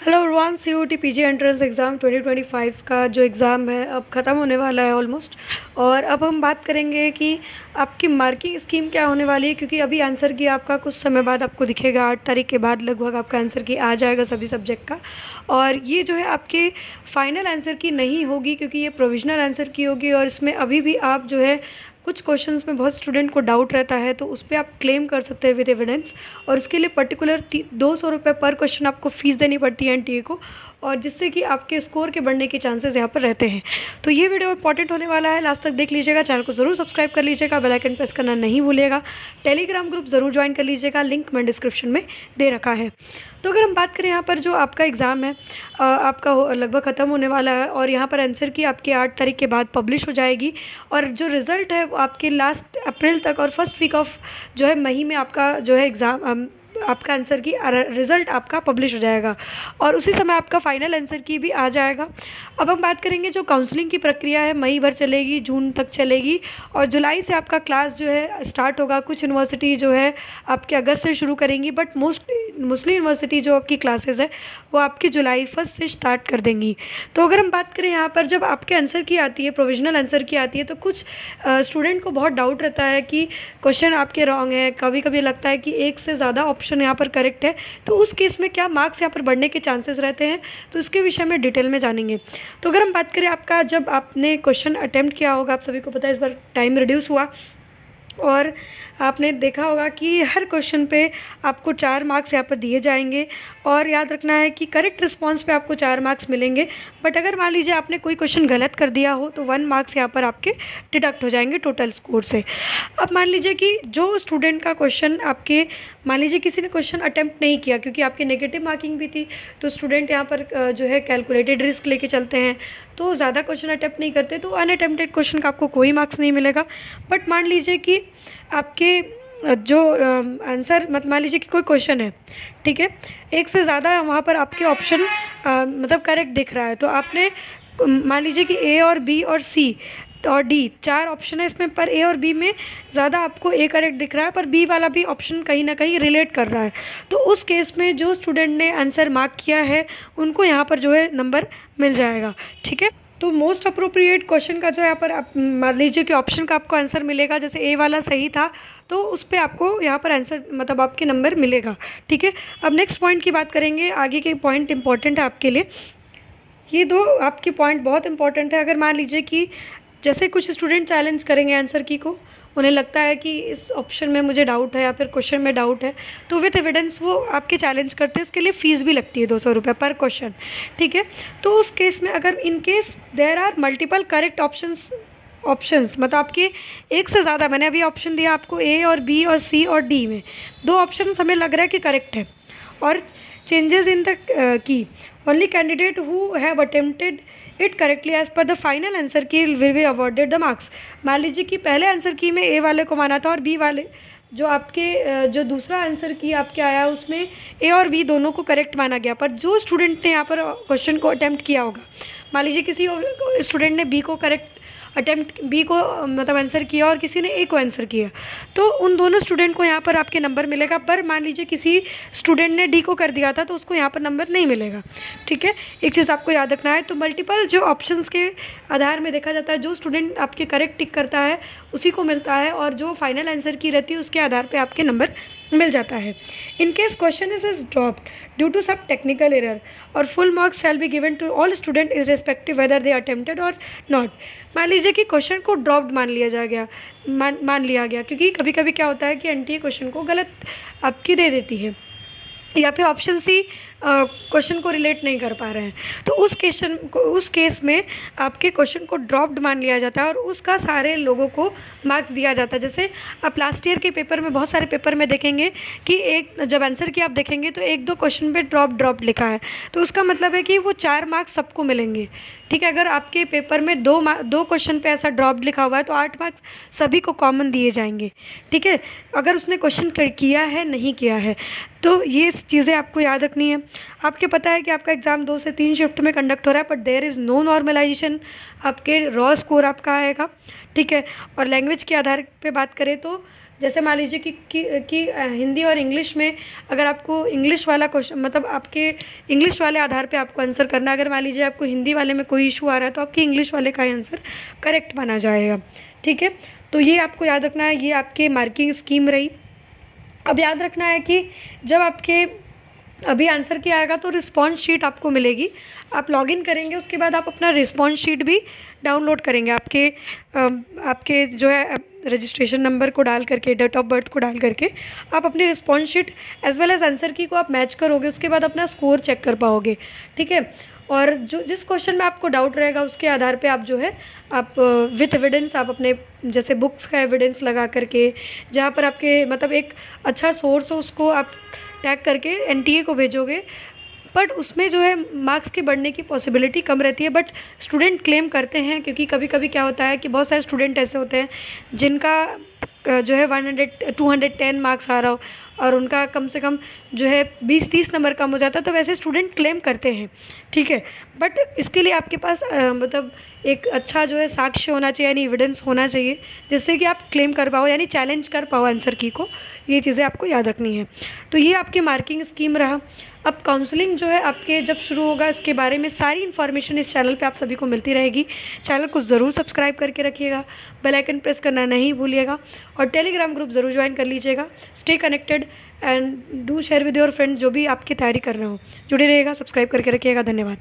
Hello everyone, CUET PG entrance exam 2025 का जो exam है अब ख़त्म होने वाला है ऑलमोस्ट। और अब हम बात करेंगे कि आपकी मार्किंग स्कीम क्या होने वाली है, क्योंकि अभी आंसर की आपका कुछ समय बाद आपको दिखेगा। 8 तारीख के बाद लगभग आपका आंसर की आ जाएगा सभी सब्जेक्ट का। और ये जो है आपके फाइनल आंसर की नहीं होगी, क्योंकि ये प्रोविजनल आंसर की होगी। और इसमें अभी भी आप जो है कुछ क्वेश्चंस में बहुत स्टूडेंट को डाउट रहता है, तो उस पर आप क्लेम कर सकते हैं विद एविडेंस। और उसके लिए पर्टिकुलर 200 रुपये पर क्वेश्चन आपको फ़ीस देनी पड़ती है एनटीए को, और जिससे कि आपके स्कोर के बढ़ने के चांसेस यहाँ पर रहते हैं। तो ये वीडियो इंपॉर्टेंट होने वाला है, लास्ट तक देख लीजिएगा। चैनल को ज़रूर सब्सक्राइब कर लीजिएगा, बेल आइकन प्रेस करना नहीं भूलिएगा। टेलीग्राम ग्रुप ज़रूर ज्वाइन कर लीजिएगा, लिंक मैं डिस्क्रिप्शन में दे रखा है। तो अगर हम बात करें यहाँ पर जो आपका एग्ज़ाम है आपका लगभग ख़त्म होने वाला है, और यहाँ पर आंसर की आपके 8 तारीख के बाद पब्लिश हो जाएगी। और जो रिज़ल्ट है वो आपके लास्ट अप्रैल तक और फर्स्ट वीक ऑफ जो है मई में आपका जो है एग्ज़ाम आपका आंसर की रिज़ल्ट आपका पब्लिश हो जाएगा, और उसी समय आपका फाइनल आंसर की भी आ जाएगा। अब हम बात करेंगे जो काउंसलिंग की प्रक्रिया है, मई भर चलेगी, जून तक चलेगी, और जुलाई से आपका क्लास जो है स्टार्ट होगा। कुछ यूनिवर्सिटी जो है आपके अगस्त से शुरू करेंगी, बट मोस्टली यूनिवर्सिटी जो आपकी क्लासेस है वो आपकी जुलाई 1 से स्टार्ट कर देंगी। तो अगर हम बात करें यहाँ पर जब आपके आंसर की आती है, प्रोविजनल आंसर की आती है, तो कुछ स्टूडेंट को बहुत डाउट रहता है कि क्वेश्चन आपके रॉन्ग है। कभी कभी लगता है कि एक से ज़्यादा ऑप्शन यहाँ पर करेक्ट है, तो उस केस में क्या मार्क्स यहाँ पर बढ़ने के चांसेस रहते हैं, तो इसके विषय में डिटेल में जानेंगे। तो अगर हम बात करें आपका जब आपने क्वेश्चन अटेम्प्ट किया होगा, आप सभी को पता है इस बार टाइम रिड्यूस हुआ, और आपने देखा होगा कि हर क्वेश्चन पे आपको 4 मार्क्स यहाँ पर दिए जाएंगे। और याद रखना है कि करेक्ट रिस्पांस पे आपको 4 मार्क्स मिलेंगे, बट अगर मान लीजिए आपने कोई क्वेश्चन गलत कर दिया हो तो 1 मार्क्स यहाँ पर आपके डिडक्ट हो जाएंगे टोटल स्कोर से। अब मान लीजिए कि जो स्टूडेंट का क्वेश्चन आपके, मान लीजिए किसी ने क्वेश्चन अटैम्प्ट नहीं किया, क्योंकि आपकी नेगेटिव मार्किंग भी थी, तो स्टूडेंट यहाँ पर जो है कैलकुलेटेड रिस्क लेके चलते हैं, तो ज़्यादा क्वेश्चन अटैम्प्ट नहीं करते, तो अनअटेम्प्टेड क्वेश्चन का आपको कोई मार्क्स नहीं मिलेगा। बट मान लीजिए कि आपके जो आंसर मतलब मान लीजिए कि कोई क्वेश्चन है, ठीक है, एक से ज़्यादा वहाँ पर आपके ऑप्शन मतलब करेक्ट दिख रहा है, तो आपने मान लीजिए कि ए और बी और सी और डी 4 ऑप्शन है इसमें, पर ए और बी में ज़्यादा आपको ए करेक्ट दिख रहा है, पर बी वाला भी ऑप्शन कहीं ना कहीं रिलेट कर रहा है, तो उस केस में जो स्टूडेंट ने आंसर मार्क किया है उनको यहाँ पर जो है नंबर मिल जाएगा। ठीक है, तो मोस्ट अप्रोप्रिएट क्वेश्चन का जो यहाँ पर आप मान लीजिए कि ऑप्शन का आपको आंसर मिलेगा, जैसे ए वाला सही था तो उस पर आपको यहाँ पर आंसर मतलब आपके नंबर मिलेगा। ठीक है, अब नेक्स्ट पॉइंट की बात करेंगे। आगे के पॉइंट इंपॉर्टेंट है आपके लिए, ये 2 आपके पॉइंट बहुत इंपॉर्टेंट है। अगर मान लीजिए कि जैसे कुछ स्टूडेंट चैलेंज करेंगे आंसर की को, उन्हें लगता है कि इस ऑप्शन में मुझे डाउट है या फिर क्वेश्चन में डाउट है, तो विथ एविडेंस वो आपके चैलेंज करते हैं। इसके लिए फ़ीस भी लगती है 200 रुपये पर क्वेश्चन। ठीक है, तो उस केस में अगर in case there are multiple correct options मतलब आपके एक से ज़्यादा, मैंने अभी ऑप्शन दिया आपको ए और बी और सी और डी में 2 ऑप्शन हमें लग रहा है कि करेक्ट है, और changes in the key only candidate who have attempted it correctly as per the final answer key will be awarded the marks. मान लीजिए कि पहले आंसर की में ए वाले को माना था, और बी वाले जो आपके जो दूसरा आंसर की आपके आया उसमें ए और बी दोनों को करेक्ट माना गया, पर जो स्टूडेंट ने यहाँ पर क्वेश्चन को अटेम्प्ट किया होगा, मान लीजिए किसी स्टूडेंट ने बी को करेक्ट अटेम्प्ट बी को मतलब आंसर किया और किसी ने ए को आंसर किया, तो उन दोनों स्टूडेंट को यहाँ पर आपके नंबर मिलेगा। पर मान लीजिए किसी स्टूडेंट ने डी को कर दिया था तो उसको यहाँ पर नंबर नहीं मिलेगा। ठीक है, एक चीज़ आपको याद रखना है। तो मल्टीपल जो ऑप्शंस के आधार में देखा जाता है, जो स्टूडेंट आपके करेक्ट टिक करता है उसी को मिलता है, और जो फाइनल आंसर की रहती है उसके आधार पर आपके नंबर मिल जाता है। In case question is dropped due to some technical error, और full marks shall be given to all student irrespective whether they attempted or not. मान लीजिए कि क्वेश्चन को ड्रॉप्ड मान लिया गया, क्योंकि कभी कभी क्या होता है कि एनटीए क्वेश्चन को गलत आपकी दे देती है, या फिर ऑप्शन सी क्वेश्चन को रिलेट नहीं कर पा रहे हैं, तो उस केस में आपके क्वेश्चन को ड्रॉप्ड मान लिया जाता है, और उसका सारे लोगों को मार्क्स दिया जाता है। जैसे आप लास्ट ईयर के पेपर में, बहुत सारे पेपर में देखेंगे कि एक जब आंसर की आप देखेंगे तो 1-2 क्वेश्चन पे ड्रॉप लिखा है, तो उसका मतलब है कि वो 4 मार्क्स सबको मिलेंगे। ठीक है, अगर आपके पेपर में 2 क्वेश्चन पे ऐसा ड्रॉप लिखा हुआ है तो 8 मार्क्स सभी को कॉमन दिए जाएंगे। ठीक है, अगर उसने क्वेश्चन किया है नहीं किया है, तो ये चीज़ें आपको याद रखनी है। आपके पता है कि आपका एग्ज़ाम 2 से 3 शिफ्ट में कंडक्ट हो रहा है, but there is no normalization, आपके रॉ स्कोर आपका आएगा। ठीक है, और लैंग्वेज के आधार पे बात करें तो जैसे मान लीजिए कि हिंदी और इंग्लिश में अगर आपको इंग्लिश वाला क्वेश्चन, मतलब आपके इंग्लिश वाले आधार पे आपको आंसर करना है, अगर मान लीजिए आपको हिंदी वाले में कोई इशू आ रहा है तो आपके इंग्लिश वाले का आंसर करेक्ट माना जाएगा। ठीक है, तो ये आपको याद रखना है, ये आपके मार्किंग स्कीम रही। अब याद रखना है कि जब आपके अभी आंसर किया आएगा तो रिस्पॉन्स शीट आपको मिलेगी, आप लॉगिन करेंगे, उसके बाद आप अपना रिस्पॉन्स शीट भी डाउनलोड करेंगे, आपके जो है रजिस्ट्रेशन नंबर को डाल करके, डेट ऑफ बर्थ को डाल करके आप अपनी response sheet as well as answer key को आप मैच करोगे, उसके बाद अपना स्कोर चेक कर पाओगे। ठीक है, और जो जिस क्वेश्चन में आपको डाउट रहेगा उसके आधार पे आप जो है आप विथ एविडेंस आप अपने जैसे बुक्स का एविडेंस लगा करके, जहाँ पर आपके मतलब एक अच्छा सोर्स हो उसको आप टैग करके एनटीए को भेजोगे। बट उसमें जो है मार्क्स के बढ़ने की पॉसिबिलिटी कम रहती है, बट स्टूडेंट क्लेम करते हैं, क्योंकि कभी कभी क्या होता है कि बहुत सारे स्टूडेंट ऐसे होते हैं जिनका जो है 210 मार्क्स आ रहा हो और उनका कम से कम जो है 20-30 नंबर कम हो जाता है, तो वैसे स्टूडेंट क्लेम करते हैं। ठीक है, बट इसके लिए आपके पास मतलब एक अच्छा जो है साक्ष्य होना चाहिए, यानी एविडेंस होना चाहिए, जिससे कि आप क्लेम कर पाओ, यानी चैलेंज कर पाओ आंसर की को। ये चीज़ें आपको याद रखनी है। तो ये आपकी मार्किंग स्कीम रहा। अब काउंसलिंग जो है आपके जब शुरू होगा, इसके बारे में सारी इन्फॉर्मेशन इस चैनल पे आप सभी को मिलती रहेगी। चैनल को ज़रूर सब्सक्राइब करके रखिएगा, बेल आइकन प्रेस करना नहीं भूलिएगा, और टेलीग्राम ग्रुप ज़रूर ज्वाइन कर लीजिएगा। Stay connected and do share with your friends जो भी आपकी तैयारी कर रहे हो। जुड़े रहिएगा, सब्सक्राइब करके रखिएगा। धन्यवाद।